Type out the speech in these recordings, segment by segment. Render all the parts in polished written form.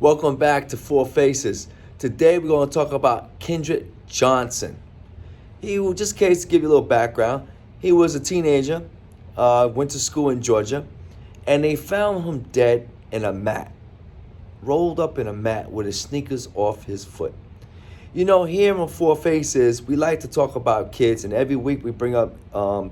Welcome back to Four Faces. Today we're going to talk about Kendrick Johnson. Just in case to give you a little background, he was a teenager, went to school in Georgia, and they found him dead in a mat, rolled up in a mat with his sneakers off his foot. You know, here on Four Faces, we like to talk about kids, and every week we bring up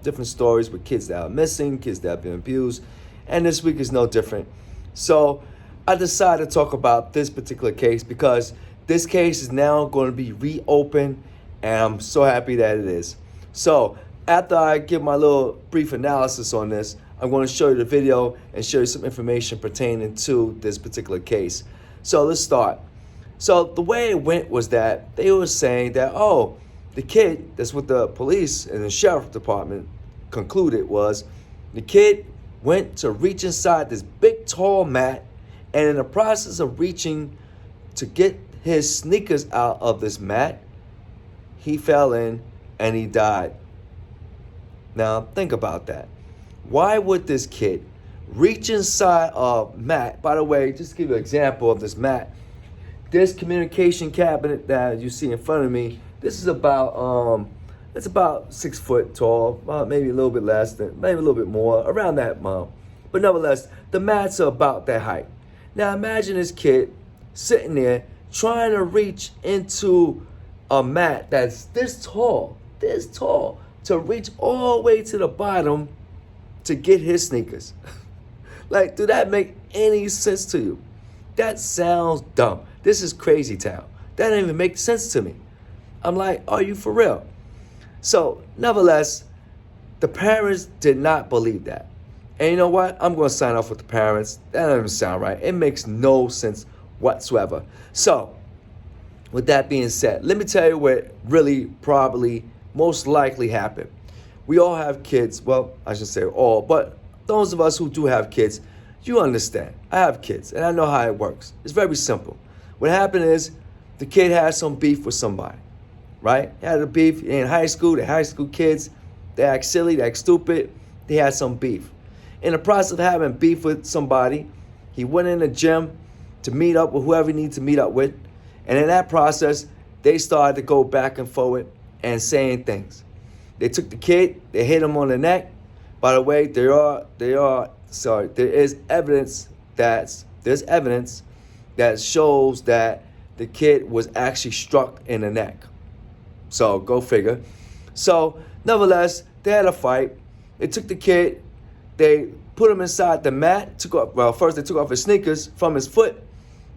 different stories with kids that are missing, kids that have been abused, and this week is no different. So I decided to talk about this particular case because this case is now going to be reopened, and I'm so happy that it is. So after I give my little brief analysis on this, I'm going to show you the video and show you some information pertaining to this particular case. So let's start. So the way it went was that they were saying that, the kid, that's what the police and the sheriff department concluded was, the kid went to reach inside this big tall mat, and in the process of reaching to get his sneakers out of this mat, he fell in and he died. Now think about that. Why would this kid reach inside a mat? By the way, just to give you an example of this mat, this communication cabinet that you see in front of me, this is about it's about 6 foot tall, maybe a little bit less than, maybe a little bit more, around that amount. But nevertheless, the mats are about that height. Now imagine this kid sitting there trying to reach into a mat that's this tall, to reach all the way to the bottom to get his sneakers. Like, do that make any sense to you? That sounds dumb. This is crazy town. That doesn't even make sense to me. I'm like, are you for real? So, nevertheless, the parents did not believe that. And you know what? I'm going to sign off with the parents. That doesn't sound right. It makes no sense whatsoever. So, with that being said, let me tell you what really probably most likely happened. We all have kids. Well, I should say all, but those of us who do have kids, you understand. I have kids, and I know how it works. It's very simple. What happened is the kid had some beef with somebody, right? He had a beef in high school. The high school kids, they act silly, they act stupid. They had some beef. In the process of having beef with somebody, he went in the gym to meet up with whoever he needed to meet up with. And in that process, they started to go back and forward and saying things. They took the kid, they hit him on the neck. By the way, there is evidence that shows that the kid was actually struck in the neck. So go figure. So nevertheless, they had a fight. They took the kid, they put him inside the mat. First they took off his sneakers from his foot,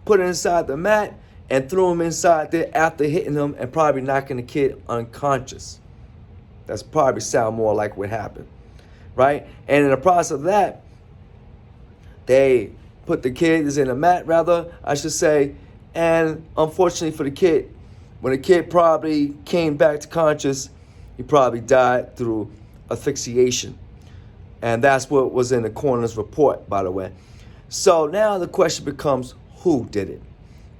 put it inside the mat, and threw him inside there after hitting him and probably knocking the kid unconscious. That's probably sound more like what happened, right? And in the process of that, they put the kid in a mat, I should say, and unfortunately for the kid, when the kid probably came back to conscious, he probably died through asphyxiation. And that's what was in the coroner's report, by the way. So now the question becomes, who did it?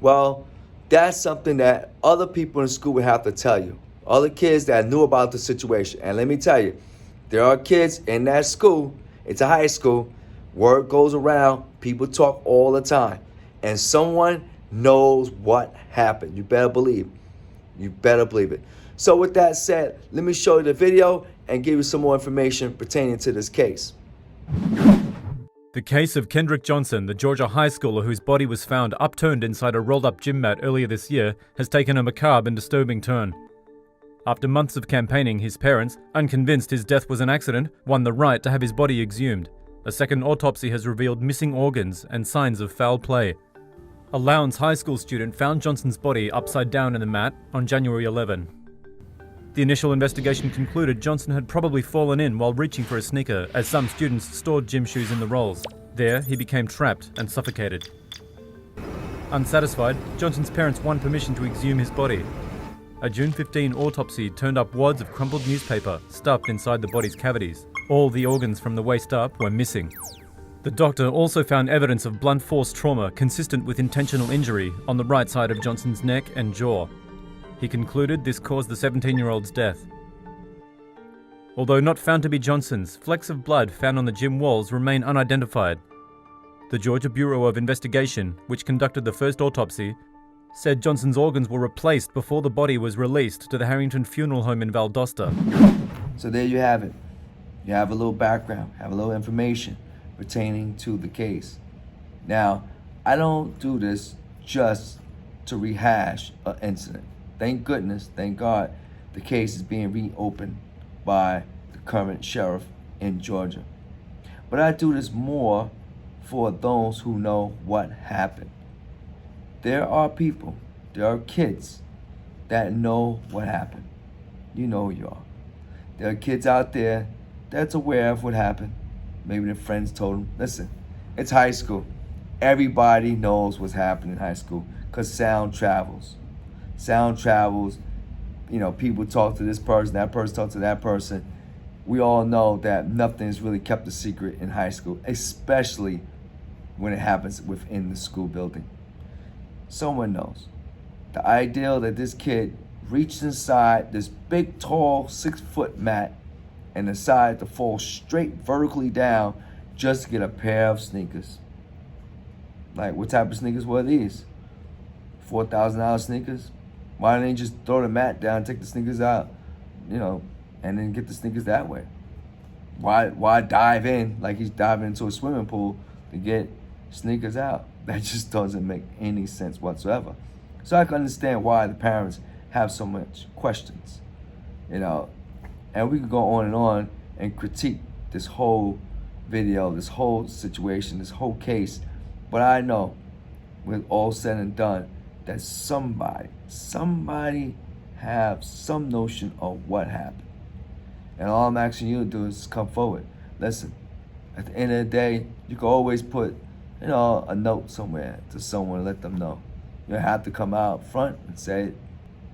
Well, that's something that other people in school would have to tell you. Other kids that knew about the situation. And let me tell you, there are kids in that school, it's a high school, word goes around, people talk all the time. And someone knows what happened. You better believe. You better believe it. So with that said, let me show you the video and give you some more information pertaining to this case. The case of Kendrick Johnson, the Georgia high schooler whose body was found upturned inside a rolled-up gym mat earlier this year, has taken a macabre and disturbing turn. After months of campaigning, his parents, unconvinced his death was an accident, won the right to have his body exhumed. A second autopsy has revealed missing organs and signs of foul play. A Lowndes High School student found Johnson's body upside down in the mat on January 11. The initial investigation concluded Johnson had probably fallen in while reaching for a sneaker, as some students stored gym shoes in the rolls. There, he became trapped and suffocated. Unsatisfied, Johnson's parents won permission to exhume his body. A June 15 autopsy turned up wads of crumpled newspaper stuffed inside the body's cavities. All the organs from the waist up were missing. The doctor also found evidence of blunt force trauma consistent with intentional injury on the right side of Johnson's neck and jaw. He concluded this caused the 17-year-old's death. Although not found to be Johnson's, flecks of blood found on the gym walls remain unidentified. The Georgia Bureau of Investigation, which conducted the first autopsy, said Johnson's organs were replaced before the body was released to the Harrington Funeral Home in Valdosta. So there you have it. You have a little background, have a little information pertaining to the case. Now, I don't do this just to rehash an incident. Thank goodness, thank God, the case is being reopened by the current sheriff in Georgia. But I do this more for those who know what happened. There are people, there are kids that know what happened. You know who you are. There are kids out there that's aware of what happened. Maybe their friends told them, listen, it's high school. Everybody knows what's happening in high school because sound travels. Sound travels, people talk to this person, that person talk to that person. We all know that nothing is really kept a secret in high school, especially when it happens within the school building. Someone knows. The idea that this kid reached inside this big, tall, 6-foot mat and decided to fall straight vertically down just to get a pair of sneakers. Like, what type of sneakers were these? $4,000 sneakers? Why didn't they just throw the mat down, take the sneakers out, and then get the sneakers that way? Why dive in like he's diving into a swimming pool to get sneakers out? That just doesn't make any sense whatsoever. So I can understand why the parents have so much questions, and we could go on and critique this whole video, this whole situation, this whole case. But I know, with all said and done, that somebody have some notion of what happened. And all I'm asking you to do is come forward. Listen, at the end of the day, you can always put, a note somewhere to someone, let them know. You don't have to come out front and say,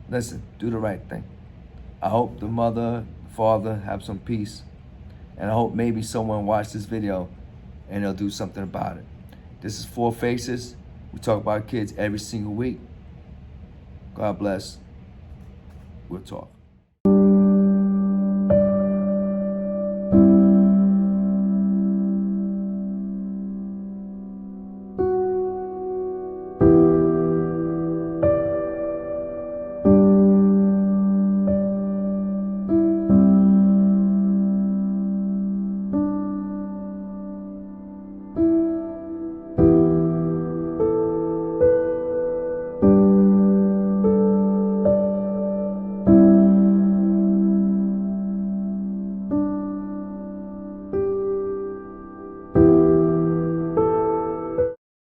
listen, do the right thing. I hope the mother, father have some peace. And I hope maybe someone watched this video and they'll do something about it. This is Four Faces. We talk about kids every single week. God bless. We'll talk.